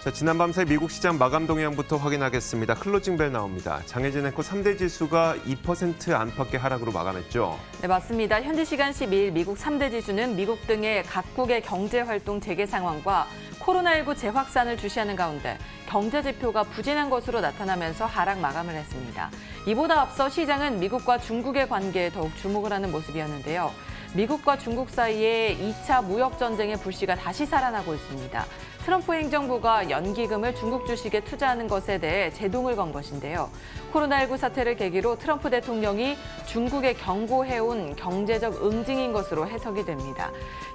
자, 지난 밤사이 미국 시장 마감 동향부터 확인하겠습니다. 클로징 벨 나옵니다. 장혜진 앵커 3대 지수가 2% 안팎의 하락으로 마감했죠. 네, 맞습니다. 현지 시간 12일 미국 3대 지수는 미국 등의 각국의 경제활동 재개 상황과 코로나19 재확산을 주시하는 가운데 경제 지표가 부진한 것으로 나타나면서 하락 마감을 했습니다. 이보다 앞서 시장은 미국과 중국의 관계에 더욱 주목을 하는 모습이었는데요. 미국과 중국 사이에 2차 무역 전쟁의 불씨가 다시 살아나고 있습니다. 트럼프 행정부가 연기금을 중국 주식에 투자하는 것에 대해 제동을 건 것인데요. 코로나19 사태를 계기로 트럼프 대통령이 중국에 경고해온 경제적 응징인 것으로 해석이 됩니다.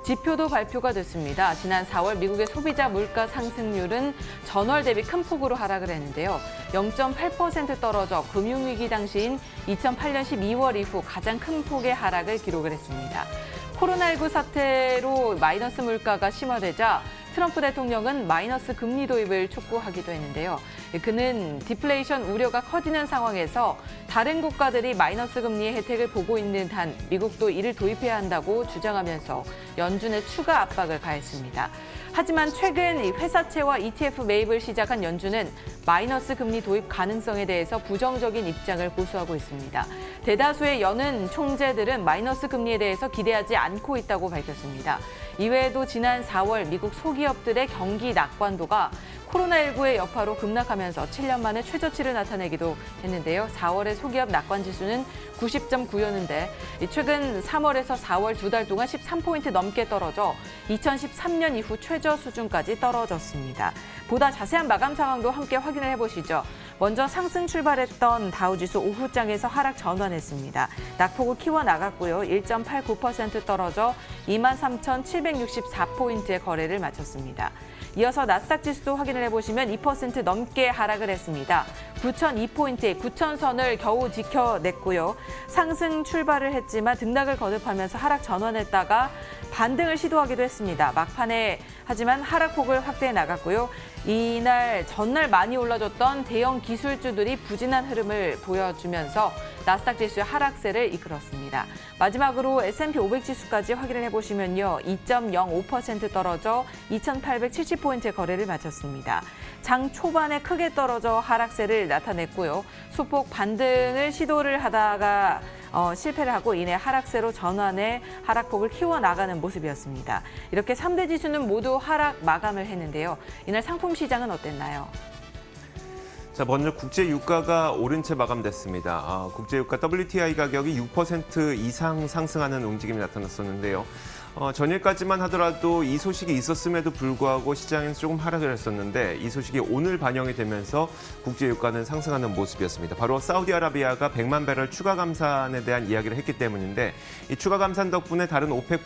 지표도 발표가 됐습니다. 지난 4월 미국의 소비자 물가 상승률은 전월 대비 큰 폭으로 하락을 했는데요. 0.8% 떨어져 금융위기 당시인 2008년 12월 이후 가장 큰 폭의 하락을 기록을 했습니다. 코로나19 사태로 마이너스 물가가 심화되자 트럼프 대통령은 마이너스 금리 도입을 촉구하기도 했는데요. 그는 디플레이션 우려가 커지는 상황에서 다른 국가들이 마이너스 금리의 혜택을 보고 있는 한 미국도 이를 도입해야 한다고 주장하면서 연준에 추가 압박을 가했습니다. 하지만 최근 회사채와 ETF 매입을 시작한 연준은 마이너스 금리 도입 가능성에 대해서 부정적인 입장을 고수하고 있습니다. 대다수의 연은 총재들은 마이너스 금리에 대해서 기대하지 않고 있다고 밝혔습니다. 이외에도 지난 4월 미국 소기업들의 경기 낙관도가 코로나19의 여파로 급락하면서 7년 만에 최저치를 나타내기도 했는데요. 4월의 소기업 낙관 지수는 90.9였는데 최근 3월에서 4월 두 달 동안 13포인트 넘게 떨어져 2013년 이후 최저 수준까지 떨어졌습니다. 보다 자세한 마감 상황도 함께 확인을 해보시죠. 먼저 상승 출발했던 다우지수 오후장에서 하락 전환했습니다. 낙폭을 키워나갔고요. 1.89% 떨어져 23,764포인트의 거래를 마쳤습니다. 이어서 나스닥 지수도 확인을 해보시면 2% 넘게 하락을 했습니다. 9,002포인트의 9,000선을 겨우 지켜냈고요. 상승 출발을 했지만 등락을 거듭하면서 하락 전환했다가 반등을 시도하기도 했습니다. 막판에 하지만 하락폭을 확대해 나갔고요. 이날 전날 많이 올라줬던 대형 기술주들이 부진한 흐름을 보여주면서 나스닥 지수의 하락세를 이끌었습니다. 마지막으로 S&P 500 지수까지 확인을 해보시면요. 2.05% 떨어져 2,870포인트의 거래를 마쳤습니다. 장 초반에 크게 떨어져 하락세를 나타냈고요. 소폭 반등을 시도를 하다가 실패를 하고 이내 하락세로 전환해 하락폭을 키워나가는 모습이었습니다. 이렇게 3대 지수는 모두 하락 마감을 했는데요. 이날 상품 시장은 어땠나요? 자, 먼저 국제 유가가 오른 채 마감됐습니다. 국제 유가 WTI 가격이 6% 이상 상승하는 움직임이 나타났었는데요. 전일까지만 하더라도 이 소식이 있었음에도 불구하고 시장에서 조금 하락을 했었는데 이 소식이 오늘 반영이 되면서 국제 유가는 상승하는 모습이었습니다. 바로 사우디아라비아가 100만 배럴 추가 감산에 대한 이야기를 했기 때문인데 이 추가 감산 덕분에 다른 오펙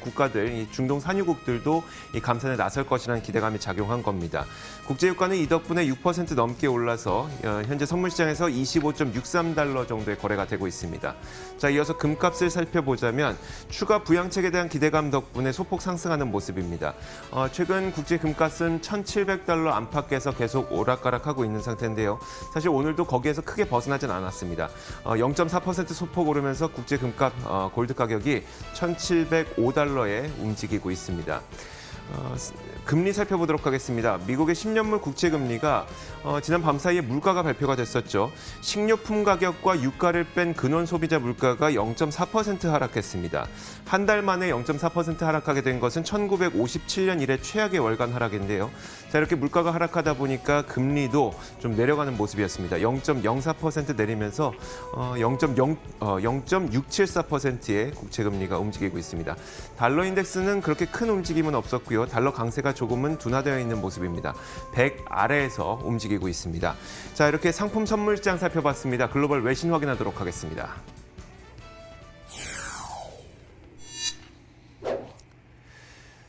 국가들, 이 중동 산유국들도 이 감산에 나설 것이라는 기대감이 작용한 겁니다. 국제 유가는 이 덕분에 6% 넘게 올라서 현재 선물 시장에서 25.63달러 정도의 거래가 되고 있습니다. 자, 이어서 금값을 살펴보자면 추가 부양책에 대한 기대감 덕분에 소폭 상승하는 모습입니다. 최근 국제 금값은 1,700달러 안팎에서 계속 오락가락하고 있는 상태인데요. 사실 오늘도 거기에서 크게 벗어나진 않았습니다. 0.4% 소폭 오르면서 국제 금값 골드 가격이 1,705달러에 움직이고 있습니다. 금리 살펴보도록 하겠습니다. 미국의 10년물 국채금리가 지난 밤 사이에 물가가 발표가 됐었죠. 식료품 가격과 유가를 뺀 근원 소비자 물가가 0.4% 하락했습니다. 한 달 만에 0.4% 하락하게 된 것은 1957년 이래 최악의 월간 하락인데요. 자, 이렇게 물가가 하락하다 보니까 금리도 좀 내려가는 모습이었습니다. 0.04% 내리면서 0.674%의 국채금리가 움직이고 있습니다. 달러 인덱스는 그렇게 큰 움직임은 없었고요. 달러 강세가 조금은 둔화되어 있는 모습입니다. 100 아래에서 움직이고 있습니다. 자, 이렇게 상품 선물 시장 살펴봤습니다. 글로벌 외신 확인하도록 하겠습니다.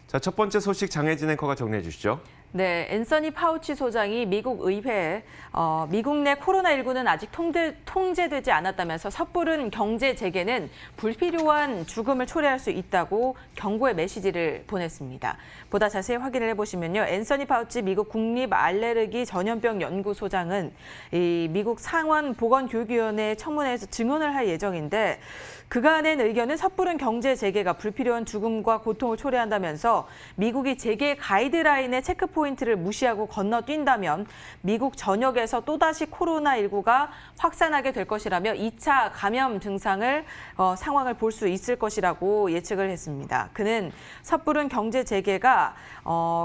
자, 첫 번째 소식 장혜진 앵커가 정리해 주시죠. 네, 앤서니 파우치 소장이 미국 의회에 미국 내 코로나19는 아직 통제되지 않았다면서 섣부른 경제 재개는 불필요한 죽음을 초래할 수 있다고 경고의 메시지를 보냈습니다. 보다 자세히 확인을 해보시면요. 앤서니 파우치 미국 국립 알레르기 전염병 연구소장은 이 미국 상원 보건교육위원회 청문회에서 증언을 할 예정인데 그가 낸 의견은 섣부른 경제 재개가 불필요한 죽음과 고통을 초래한다면서 미국이 재개 가이드라인의 체크 포인트를 무시하고 건너뛴다면 미국 전역에서 또다시 코로나19가 확산하게 될 것이라며 2차 감염 상황을 볼 수 있을 것이라고 예측을 했습니다. 그는 섣부른 경제 재개가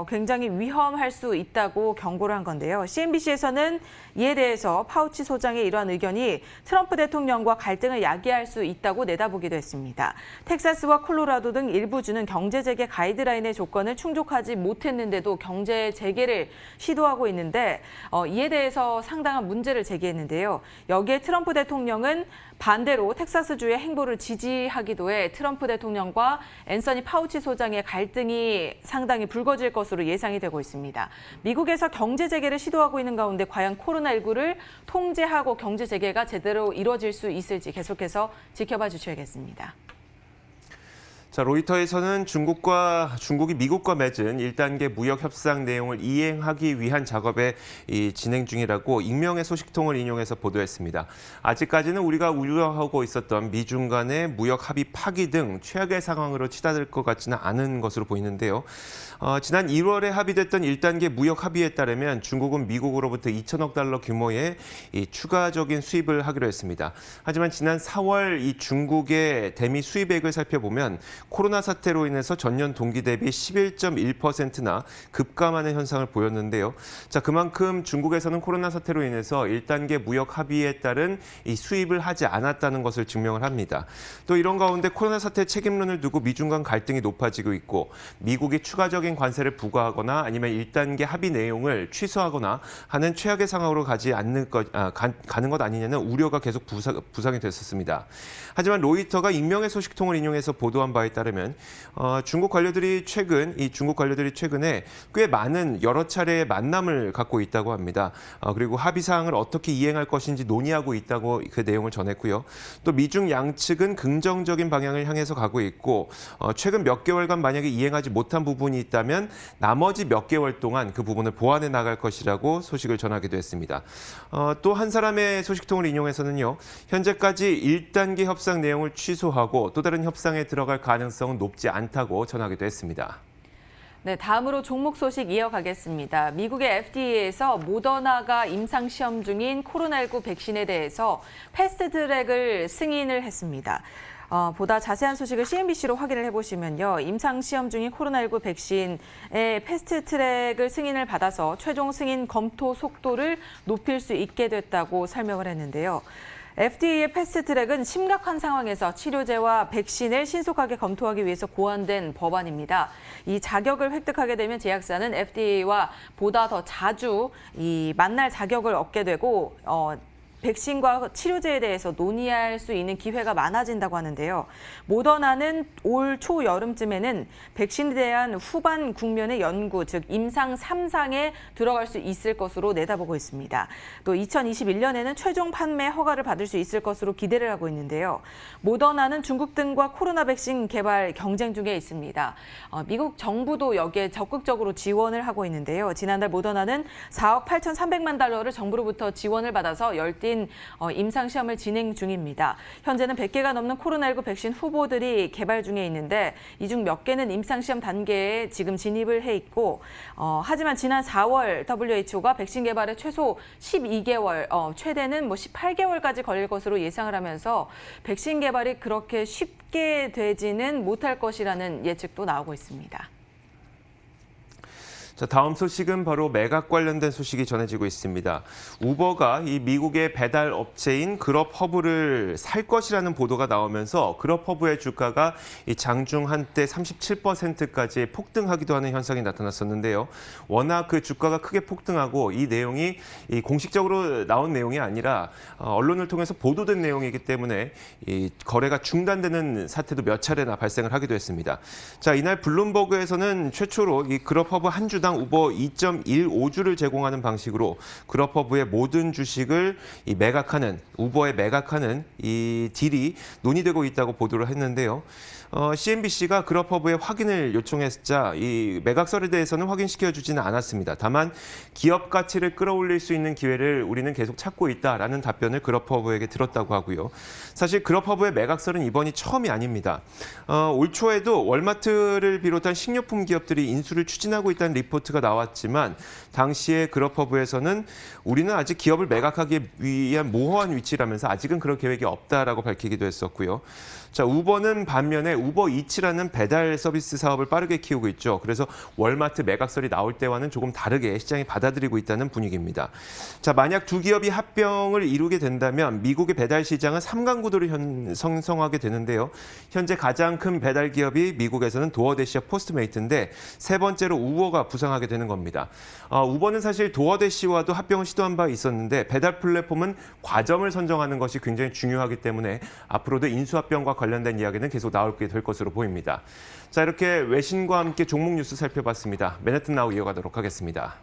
굉장히 위험할 수 있다고 경고를 한 건데요. CNBC에서는 이에 대해서 파우치 소장의 이러한 의견이 트럼프 대통령과 갈등을 야기할 수 있다고 내다보기도 했습니다. 텍사스와 콜로라도 등 일부 주는 경제 재개 가이드라인의 조건을 충족하지 못했는데도 경제 재개를 시도하고 있는데 이에 대해서 상당한 문제를 제기했는데요. 여기에 트럼프 대통령은 반대로 텍사스주의 행보를 지지하기도 해 트럼프 대통령과 앤서니 파우치 소장의 갈등이 상당히 불거질 것으로 예상이 되고 있습니다. 미국에서 경제 재개를 시도하고 있는 가운데 과연 코로나19를 통제하고 경제 재개가 제대로 이루어질 수 있을지 계속해서 지켜봐 주셔야겠습니다. 자, 로이터에서는 중국이 미국과 맺은 1단계 무역 협상 내용을 이행하기 위한 작업에 진행 중이라고 익명의 소식통을 인용해서 보도했습니다. 아직까지는 우리가 우려하고 있었던 미중 간의 무역 합의 파기 등 최악의 상황으로 치닫을 것 같지는 않은 것으로 보이는데요. 지난 1월에 합의됐던 1단계 무역 합의에 따르면 중국은 미국으로부터 2천억 달러 규모의 추가적인 수입을 하기로 했습니다. 하지만 지난 4월 이 중국의 대미 수입액을 살펴보면 코로나 사태로 인해서 전년 동기 대비 11.1%나 급감하는 현상을 보였는데요. 자, 그만큼 중국에서는 코로나 사태로 인해서 1단계 무역 합의에 따른 이 수입을 하지 않았다는 것을 증명을 합니다. 또 이런 가운데 코로나 사태 책임론을 두고 미중 간 갈등이 높아지고 있고 미국이 추가적인 관세를 부과하거나 아니면 1단계 합의 내용을 취소하거나 하는 최악의 상황으로 가는 것 아니냐는 우려가 계속 부상이 됐었습니다. 하지만 로이터가 익명의 소식통을 인용해서 보도한 바에 따르면 중국 관료들이 최근에 꽤 많은 여러 차례의 만남을 갖고 있다고 합니다. 그리고 합의 사항을 어떻게 이행할 것인지 논의하고 있다고 그 내용을 전했고요. 또 미중 양측은 긍정적인 방향을 향해서 가고 있고 최근 몇 개월간 만약에 이행하지 못한 부분이 있다면 나머지 몇 개월 동안 그 부분을 보완해 나갈 것이라고 소식을 전하기도 했습니다. 또 한 사람의 소식통을 인용해서는요. 현재까지 1단계 협상 내용을 취소하고 또 다른 협상에 들어갈 가능성은 높지 않다고 전하기도 했습니다. 네, 다음으로 종목 소식 이어가겠습니다. 미국의 FDA에서 모더나가 임상시험 중인 코로나19 백신에 대해서 패스트트랙을 승인을 했습니다. 보다 자세한 소식을 CNBC로 확인을 해보시면요. 임상시험 중인 코로나19 백신의 패스트트랙을 승인을 받아서 최종 승인 검토 속도를 높일 수 있게 됐다고 설명을 했는데요. FDA의 패스트트랙은 심각한 상황에서 치료제와 백신을 신속하게 검토하기 위해서 고안된 법안입니다. 이 자격을 획득하게 되면 제약사는 FDA와 보다 더 자주 만날 자격을 얻게 되고 백신과 치료제에 대해서 논의할 수 있는 기회가 많아진다고 하는데요. 모더나는 올 초여름쯤에는 백신에 대한 후반 국면의 연구, 즉 임상 3상에 들어갈 수 있을 것으로 내다보고 있습니다. 또 2021년에는 최종 판매 허가를 받을 수 있을 것으로 기대를 하고 있는데요. 모더나는 중국 등과 코로나 백신 개발 경쟁 중에 있습니다. 미국 정부도 여기에 적극적으로 지원을 하고 있는데요. 지난달 모더나는 4억 8,300만 달러를 정부로부터 지원을 받아서 열띤 임상시험을 진행 중입니다. 현재는 100개가 넘는 코로나19 백신 후보들이 개발 중에 있는데 이 중 몇 개는 임상시험 단계에 지금 진입을 해 있고 하지만 지난 4월 WHO가 백신 개발에 최소 12개월, 최대는 18개월까지 걸릴 것으로 예상을 하면서 백신 개발이 그렇게 쉽게 되지는 못할 것이라는 예측도 나오고 있습니다. 자, 다음 소식은 바로 매각 관련된 소식이 전해지고 있습니다. 우버가 이 미국의 배달 업체인 그럽허브를 살 것이라는 보도가 나오면서 그럽허브의 주가가 이 장중 한때 37%까지 폭등하기도 하는 현상이 나타났었는데요. 워낙 그 주가가 크게 폭등하고 이 내용이 공식적으로 나온 내용이 아니라 언론을 통해서 보도된 내용이기 때문에 이 거래가 중단되는 사태도 몇 차례나 발생을 하기도 했습니다. 자, 이날 블룸버그에서는 최초로 이 그럽허브 한 주당 우버 2.15주를 제공하는 방식으로 그럽허브의 모든 주식을 우버에 매각하는 이 딜이 논의되고 있다고 보도를 했는데요. CNBC가 그럽허브의 확인을 요청했자 이 매각설에 대해서는 확인시켜주지는 않았습니다. 다만 기업 가치를 끌어올릴 수 있는 기회를 우리는 계속 찾고 있다라는 답변을 그럽허브에게 들었다고 하고요. 사실 그럽허브의 매각설은 이번이 처음이 아닙니다. 올 초에도 월마트를 비롯한 식료품 기업들이 인수를 추진하고 있다는 리포트 리포트가 나왔지만 당시에 그로퍼브에서는 우리는 아직 기업을 매각하기 위한 모호한 위치라면서 아직은 그런 계획이 없다라고 밝히기도 했었고요. 자, 우버는 반면에 우버이츠라는 배달 서비스 사업을 빠르게 키우고 있죠. 그래서 월마트 매각설이 나올 때와는 조금 다르게 시장이 받아들이고 있다는 분위기입니다. 자, 만약 두 기업이 합병을 이루게 된다면 미국의 배달 시장은 3강 구도를 형성하게 되는데요. 현재 가장 큰 배달 기업이 미국에서는 도어대시와 포스트메이트인데 세 번째로 우버가 부상하게 되는 겁니다. 우버는 사실 도어대시와도 합병을 시도한 바 있었는데 배달 플랫폼은 과점을 선정하는 것이 굉장히 중요하기 때문에 앞으로도 인수합병과 관련된 이야기는 계속 나오게 될 것으로 보입니다. 자, 이렇게 외신과 함께 종목 뉴스 살펴봤습니다. 맨해튼 나우 이어가도록 하겠습니다.